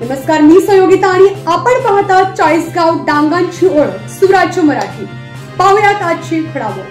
नमस्कार, मी सहयोगिता आणि आपण पाहता चाळीसगाव डांगांची ओळख सुराज्य मराठी। पाहुयात आजची घडामोड।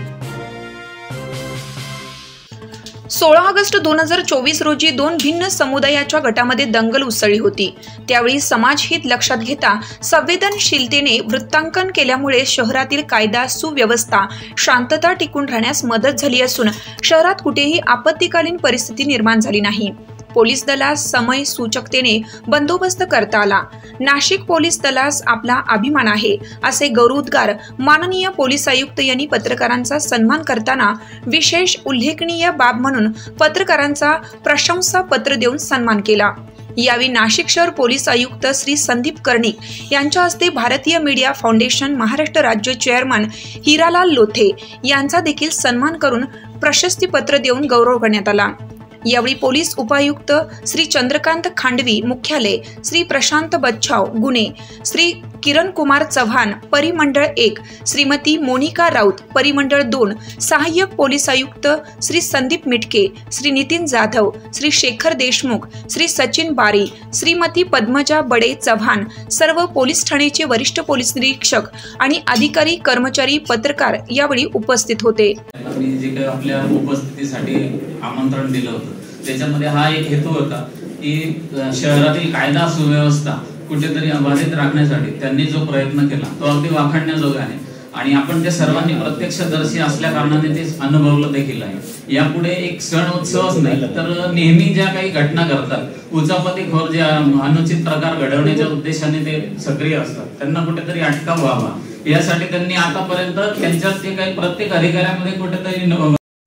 16 ऑगस्ट 2024 रोजी दोन भिन्न समुदायाच्या गटामध्ये दंगल उसळली होती। त्यावेळी समाजहित लक्षात घेता संवेदनशीलतेने वृत्तांकन केल्यामुळे शहरातील कायदा सुव्यवस्था शांतता टिकून राहण्यास मदत झाली असून शहरात कुठेही आपत्कालीन परिस्थिती निर्माण झाली नाही। पोलीस दलास समय सूचकतेने बंदोबस्त करता आला। नाशिक पोलीस दलास आपला अभिमान आहे असे गौरवोद्गार माननीय पोलीस आयुक्त यांनी पत्रकारांचा सन्मान करताना विशेष उल्लेखनीय बाब म्हणून पत्रकारांचा प्रशंसा पत्र देऊन सन्मान केला। यावेळी नाशिक शहर पोलीस आयुक्त श्री संदीप कर्णिक यांच्या हस्ते भारतीय मीडिया फाउंडेशन महाराष्ट्र राज्य चेअरमन हिरालाल लोथे यांचा देखील सन्मान करून प्रशस्ती पत्र देऊन गौरव करण्यात आला। यावेळी पोलीस उपायुक्त श्री चंद्रकांत खांडवी मुख्यालय, श्री प्रशांत बच्छाव गुन्हे, श्री किरण कुमार चव्हाण परिमंडळ 1, श्रीमती मोनिका राऊत परिमंडळ 2, सहाय्यक पोलीस आयुक्त श्री संदीप मिटके, श्री नितीन जाधव, श्री शेखर देशमुख, श्री सचिन बारी, श्रीमती पद्मजा बडे चव्हाण, सर्व पोलीस ठाण्याचे वरिष्ठ पोलीस निरीक्षक आणि अधिकारी कर्मचारी पत्रकार यावेळी उपस्थित होते। जे काही आपल्या उपस्थितीसाठी आमंत्रण दिलं होतं त्याच्यामध्ये हा एक हेतू होता की शहरातील कायदा सुव्यवस्था कुठेतरी अबाधित राखण्यासाठी त्यांनी जो प्रयत्न केला तो अगदी वाखाणण्याजोगा आहे आणि आपण ते सर्वांनी प्रत्यक्षदर्शी असल्या कारणाने ते अनुभवलं देखील आहे। यापुढे एक सण उत्सवच नाही तर नेहमी ज्या काही घटना घडतात उचापतीखोर जे अनुचित प्रकार घडवण्याच्या उद्देशाने ते सक्रिय असतात त्यांना कुठेतरी अटकाव व्हावा यासाठी त्यांनी आतापर्यंत त्यांच्यात जे काही प्रत्येक अधिकाऱ्यामध्ये कुठेतरी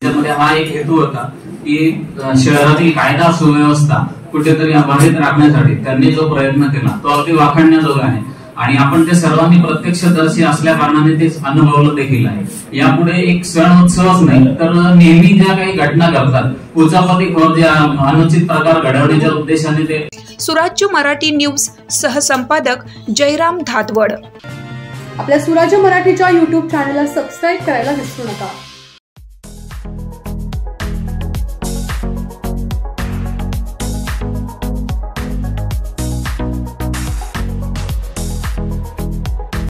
त्याच्यामध्ये हा एक हेतू होता की शहरातील कायदा सुव्यवस्था कुठेतरी अबाधित राखण्यासाठी त्यांनी जो प्रयत्न केला तो अगदी वाखाणण्याजोगा आहे आणि आपण ते सर्वांनी प्रत्यक्षदर्शी असल्या कारणाने ते अनुभवलं देखील आहे। यापुढे एक सण उत्सवच नाही तर नेहमी ज्या काही घटना घडतात उचापतीखोर जे अनुचित प्रकार घडवण्याच्या उद्देशाने ते सुराज्य मराठी न्यूज सहसंपादक जयराम धातवड। आपल्या सुराज्य मराठीच्या YouTube चॅनलला सबस्क्राइब करायला विसरू नका।